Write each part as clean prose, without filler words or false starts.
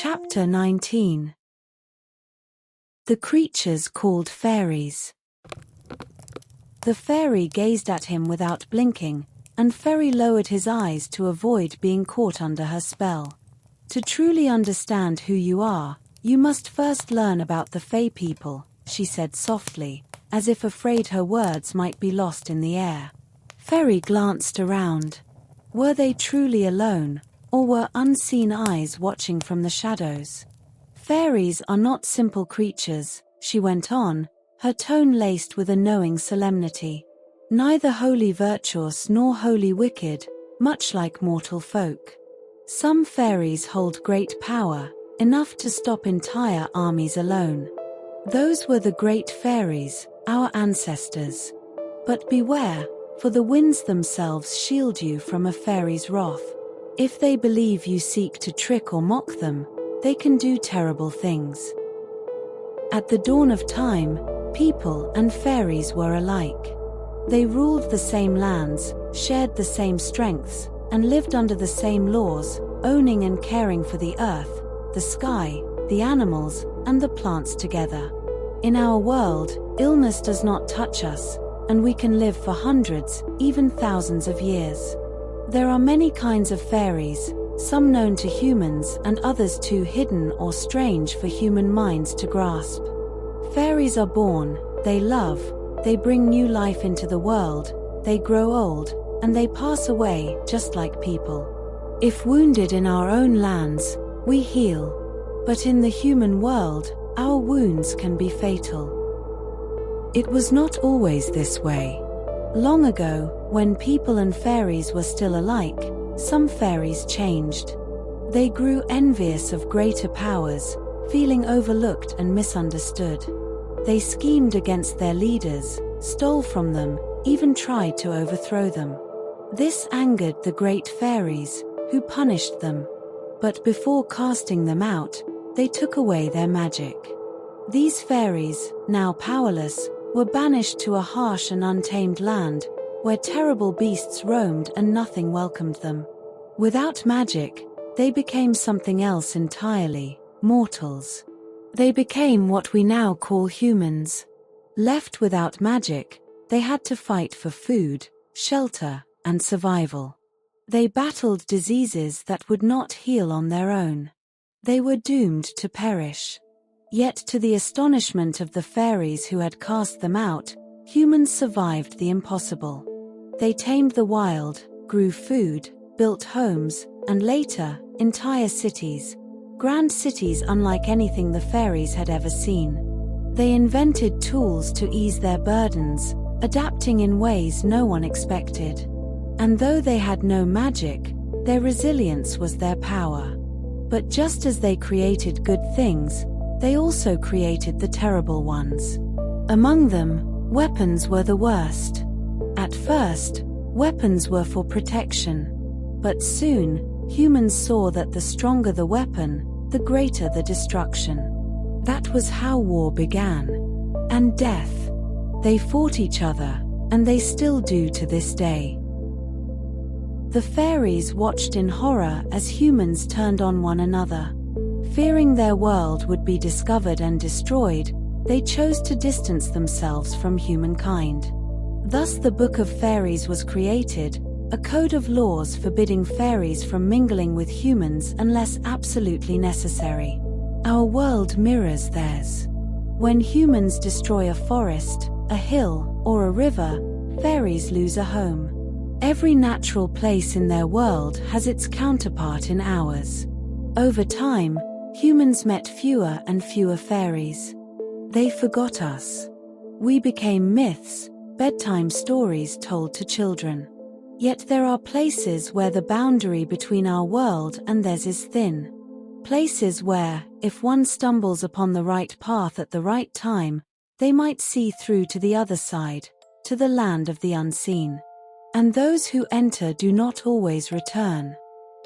Chapter 19. The creatures called fairies. The fairy gazed at him without blinking, and Fairy lowered his eyes to avoid being caught under her spell. To truly understand who you are, you must first learn about the Fae people, she said softly, as if afraid her words might be lost in the air. Fairy glanced around. Were they truly alone, or were unseen eyes watching from the shadows? Fairies are not simple creatures, she went on, her tone laced with a knowing solemnity. Neither wholly virtuous nor wholly wicked, much like mortal folk. Some fairies hold great power, enough to stop entire armies alone. Those were the great fairies, our ancestors. But beware, for the winds themselves shield you from a fairy's wrath. If they believe you seek to trick or mock them, they can do terrible things. At the dawn of time, people and fairies were alike. They ruled the same lands, shared the same strengths, and lived under the same laws, owning and caring for the earth, the sky, the animals, and the plants together. In our world, illness does not touch us, and we can live for hundreds, even thousands of years. There are many kinds of fairies, some known to humans and others too hidden or strange for human minds to grasp. Fairies are born, they love, they bring new life into the world, they grow old, and they pass away, just like people. If wounded in our own lands, we heal. But in the human world, our wounds can be fatal. It was not always this way. Long ago, when people and fairies were still alike, some fairies changed. They grew envious of greater powers, feeling overlooked and misunderstood. They schemed against their leaders, stole from them, even tried to overthrow them. This angered the great fairies, who punished them. But before casting them out, they took away their magic. These fairies, now powerless, were banished to a harsh and untamed land, where terrible beasts roamed and nothing welcomed them. Without magic, they became something else entirely, mortals. They became what we now call humans. Left without magic, they had to fight for food, shelter, and survival. They battled diseases that would not heal on their own. They were doomed to perish. Yet to the astonishment of the fairies who had cast them out, humans survived the impossible. They tamed the wild, grew food, built homes, and later, entire cities. Grand cities unlike anything the fairies had ever seen. They invented tools to ease their burdens, adapting in ways no one expected. And though they had no magic, their resilience was their power. But just as they created good things, they also created the terrible ones. Among them, weapons were the worst. At first, weapons were for protection. But soon, humans saw that the stronger the weapon, the greater the destruction. That was how war began. And death. They fought each other, and they still do to this day. The fairies watched in horror as humans turned on one another. Fearing their world would be discovered and destroyed, they chose to distance themselves from humankind. Thus the Book of Fairies was created, a code of laws forbidding fairies from mingling with humans unless absolutely necessary. Our world mirrors theirs. When humans destroy a forest, a hill, or a river, fairies lose a home. Every natural place in their world has its counterpart in ours. Over time, humans met fewer and fewer fairies. They forgot us. We became myths, bedtime stories told to children. Yet there are places where the boundary between our world and theirs is thin. Places where, if one stumbles upon the right path at the right time, they might see through to the other side, to the land of the unseen. And those who enter do not always return.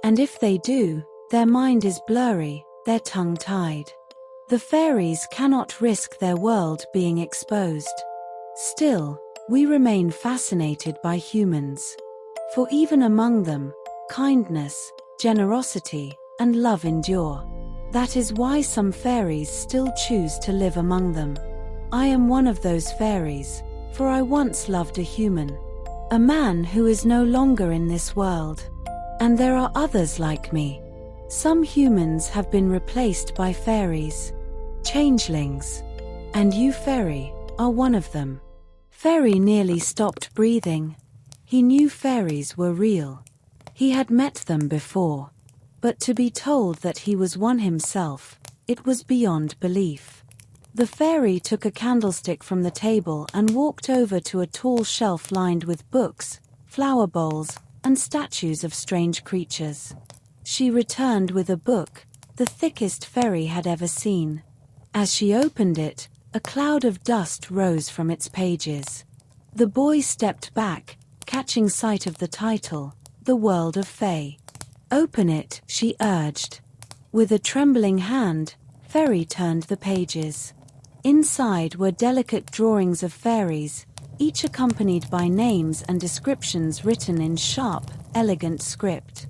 And if they do, their mind is blurry, their tongue tied. The fairies cannot risk their world being exposed. Still, we remain fascinated by humans. For even among them, kindness, generosity, and love endure. That is why some fairies still choose to live among them. I am one of those fairies, for I once loved a human. A man who is no longer in this world. And there are others like me. Some humans have been replaced by fairies. Changelings. And you, fairy, are one of them. Fairy nearly stopped breathing. He knew fairies were real. He had met them before. But to be told that he was one himself, it was beyond belief. The fairy took a candlestick from the table and walked over to a tall shelf lined with books, flower bowls, and statues of strange creatures. She returned with a book, the thickest fairy had ever seen. As she opened it, a cloud of dust rose from its pages. The boy stepped back, catching sight of the title, The World of Fae. "Open it," she urged. With a trembling hand, Fairy turned the pages. Inside were delicate drawings of fairies, each accompanied by names and descriptions written in sharp, elegant script.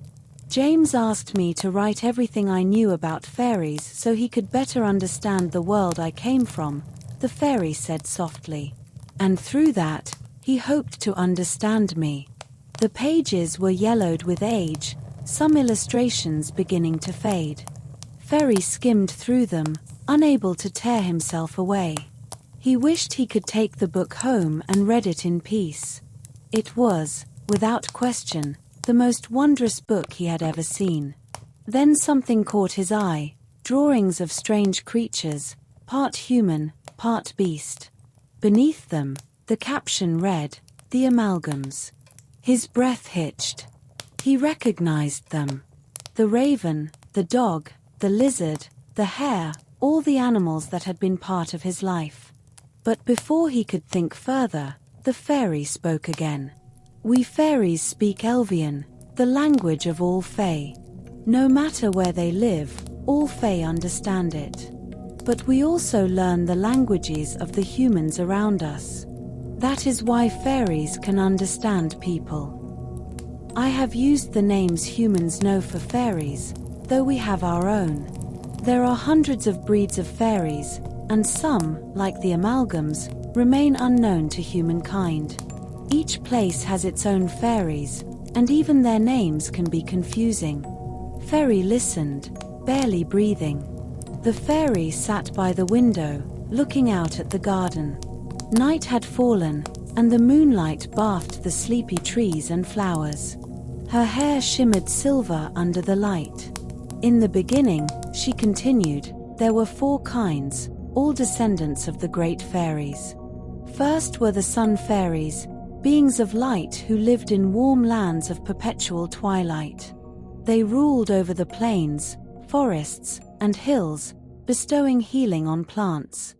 James asked me to write everything I knew about fairies so he could better understand the world I came from, the fairy said softly. And through that, he hoped to understand me. The pages were yellowed with age, some illustrations beginning to fade. Fairy skimmed through them, unable to tear himself away. He wished he could take the book home and read it in peace. It was, without question, the most wondrous book he had ever seen. Then something caught his eye, drawings of strange creatures, part human, part beast. Beneath them, the caption read, "The Amalgams." His breath hitched. He recognized them. The raven, the dog, the lizard, the hare, all the animals that had been part of his life. But before he could think further, the fairy spoke again. "We fairies speak Elvian, the language of all fae. No matter where they live, all fae understand it. But we also learn the languages of the humans around us. That is why fairies can understand people. I have used the names humans know for fairies, though we have our own. There are hundreds of breeds of fairies, and some, like the amalgams, remain unknown to humankind. Each place has its own fairies, and even their names can be confusing." Fairy listened, barely breathing. The fairy sat by the window, looking out at the garden. Night had fallen, and the moonlight bathed the sleepy trees and flowers. Her hair shimmered silver under the light. "In the beginning," she continued, "there were 4 kinds, all descendants of the great fairies. First were the sun fairies, beings of light who lived in warm lands of perpetual twilight. They ruled over the plains, forests, and hills, bestowing healing on plants.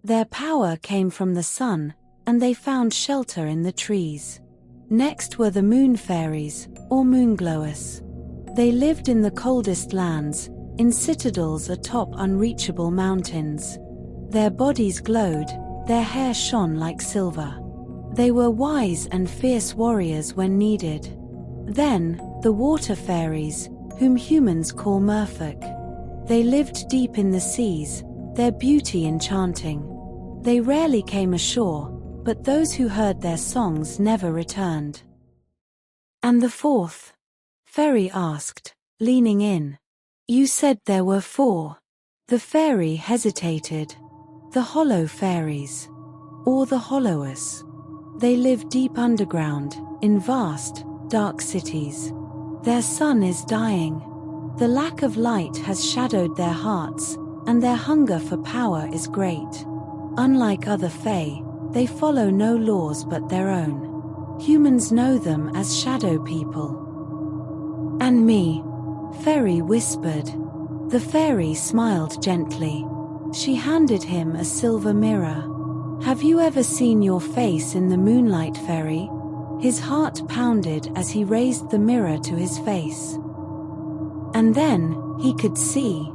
Their power came from the sun, and they found shelter in the trees. Next were the moon fairies, or moonglowers. They lived in the coldest lands, in citadels atop unreachable mountains. Their bodies glowed, their hair shone like silver. They were wise and fierce warriors when needed. Then, the water fairies, whom humans call merfolk. They lived deep in the seas, their beauty enchanting. They rarely came ashore, but those who heard their songs never returned." "And the 4th?" Fairy asked, leaning in. "You said there were 4. The fairy hesitated. "The hollow fairies. Or the hollowers. They live deep underground, in vast, dark cities. Their sun is dying. The lack of light has shadowed their hearts, and their hunger for power is great. Unlike other fae, they follow no laws but their own. Humans know them as shadow people." "And me?" Fairy whispered. The fairy smiled gently. She handed him a silver mirror. "Have you ever seen your face in the moonlight, fairy?" His heart pounded as he raised the mirror to his face. And then, he could see.